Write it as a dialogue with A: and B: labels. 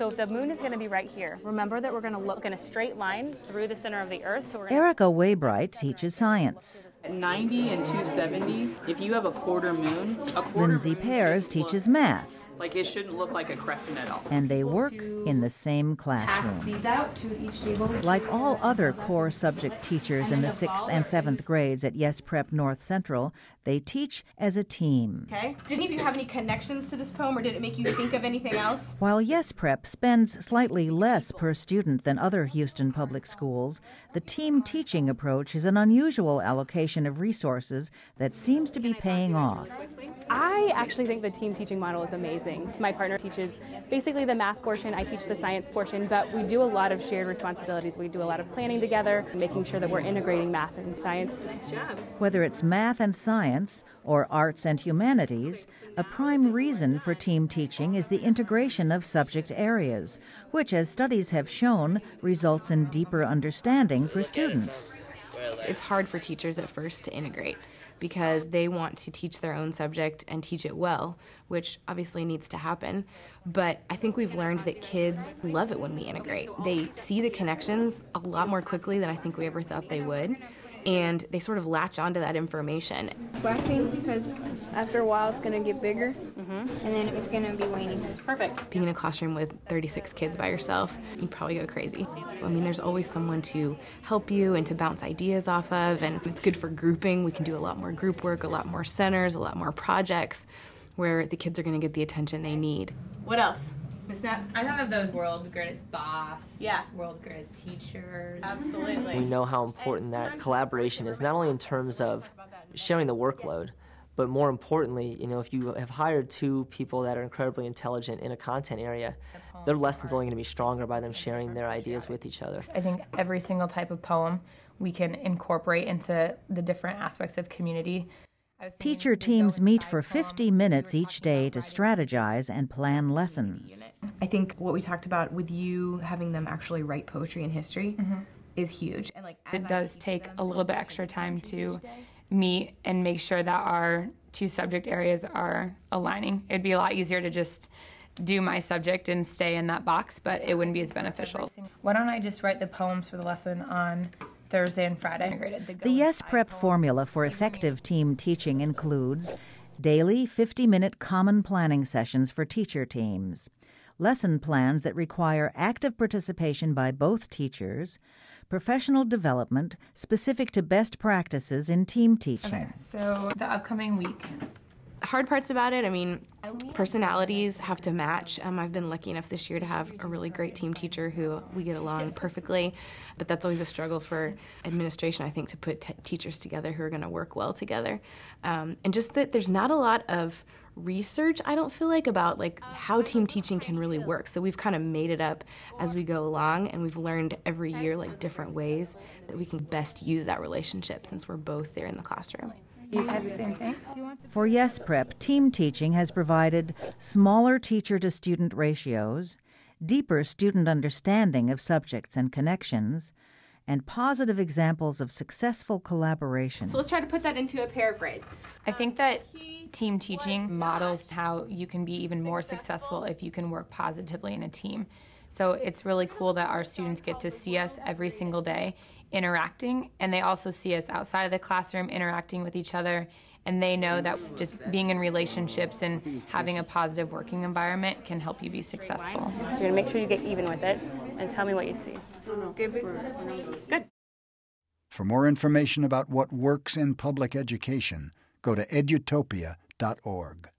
A: So if the moon is going to be right here, remember that we're going to look in a straight line through the center of the Earth. So
B: Erica Waybright teaches science.
C: At 90 and 270, if you have a quarter moon,
B: Lindsay Pears teaches math.
C: Like it shouldn't look like a crescent at all.
B: And they work in the same classroom.
A: pass these out to each table.
B: Like all other core subject teachers in the 6th and 7th grades at Yes Prep North Central, they teach as a team.
D: Okay. Did any of you have any connections to this poem, or did it make you think of anything else?
B: While Yes Prep spends slightly less per student than other Houston public schools, the team teaching approach is an unusual allocation of resources that seems to be paying off.
A: I actually think the team teaching model is amazing. My partner teaches basically the math portion, I teach the science portion, but we do a lot of shared responsibilities. We do a lot of planning together, making sure that we're integrating math and science.
B: Whether it's math and science or arts and humanities, a prime reason for team teaching is the integration of subject areas, which, as studies have shown, results in deeper understanding for students.
E: It's hard for teachers at first to integrate because they want to teach their own subject and teach it well, which obviously needs to happen. But I think we've learned that kids love it when we integrate. They see the connections a lot more quickly than I think we ever thought they would, and they sort of latch onto that information.
F: It's waxing because after a while it's going to get bigger, and then it's going to be waning.
A: Perfect.
E: Being in a classroom with 36 kids by yourself, you'd probably go crazy. I mean, there's always someone to help you and to bounce ideas off of, and it's good for grouping. We can do a lot more group work, a lot more centers, a lot more projects where the kids are going to get the attention they need.
D: What else? Miss Nat?
G: I thought of those world's greatest boss,
D: Yeah.
G: world's greatest teachers.
D: Absolutely.
H: We know how important that collaboration is, not only in terms of sharing the workload, but more importantly, if you have hired two people that are incredibly intelligent in a content area, their lesson's only going to be stronger by them sharing their ideas with each other.
I: I think every single type of poem we can incorporate into the different aspects of community.
B: Teacher teams meet for 50 minutes each day to strategize and plan lessons.
E: I think what we talked about with you having them actually write poetry and history is huge. And
I: It does take a little bit extra time to meet and make sure that our two subject areas are aligning. It'd be a lot easier to just do my subject and stay in that box, but it wouldn't be as beneficial. Why don't I just write the poems for the lesson on Thursday and Friday?
B: The Yes Prep formula for effective team teaching includes daily 50-minute common planning sessions for teacher teams, lesson plans that require active participation by both teachers, professional development specific to best practices in team teaching.
I: Okay, so the upcoming week.
E: Hard parts about it, I mean, personalities have to match. I've been lucky enough this year to have a really great team teacher who we get along perfectly, but that's always a struggle for administration, I think, to put teachers together who are going to work well together. And just that there's not a lot of research, I don't feel like, about how team teaching can really work. So we've kind of made it up as we go along, and we've learned every year different ways that we can best use that relationship since we're both there in the classroom.
I: You said the same thing?
B: For Yes Prep, team teaching has provided smaller teacher-to-student ratios, deeper student understanding of subjects and connections, and positive examples of successful collaboration.
D: So let's try to put that into a paraphrase.
I: I think that team teaching models how you can be even more successful if you can work positively in a team. So it's really cool that our students get to see us every single day interacting, and they also see us outside of the classroom interacting with each other, and they know that just being in relationships and having a positive working environment can help you be successful.
A: You're going to make sure you get even with it and tell me what you see. Good.
J: For more information about what works in public education, go to edutopia.org.